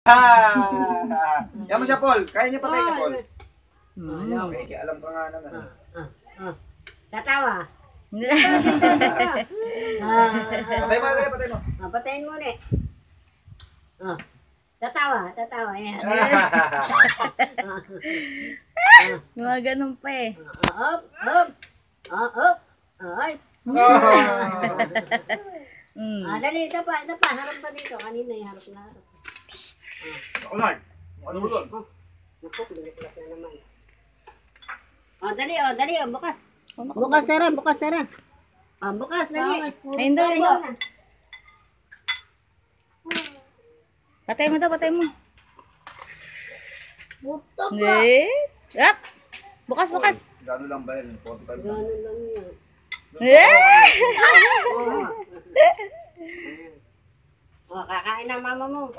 Ha! Yan mo siya, Paul. Kaya niya patay ka, Paul. Okay, alam ko nga naman. Tatawa. Patay mo, Lele, patay mo. Patayin mo ulit. Tatawa, tatawa. Yan. Mga ganun pa eh. Up, up. Up. Ay. Dali, isa pa. Harap pa dito. Kanina yung harap na harap. Ako lang. Ano mo doon? Naku, biliklat na naman. Dali, bukas. Bukas tara. Bukas, dali. Ayun daw, ayun daw. Patay mo daw, patay mo. Buto pa. Eh? Up! Bukas. Gano'n lang ba yun? 45 lang. Gano'n lang yan. Eh! Kakain na mama mo.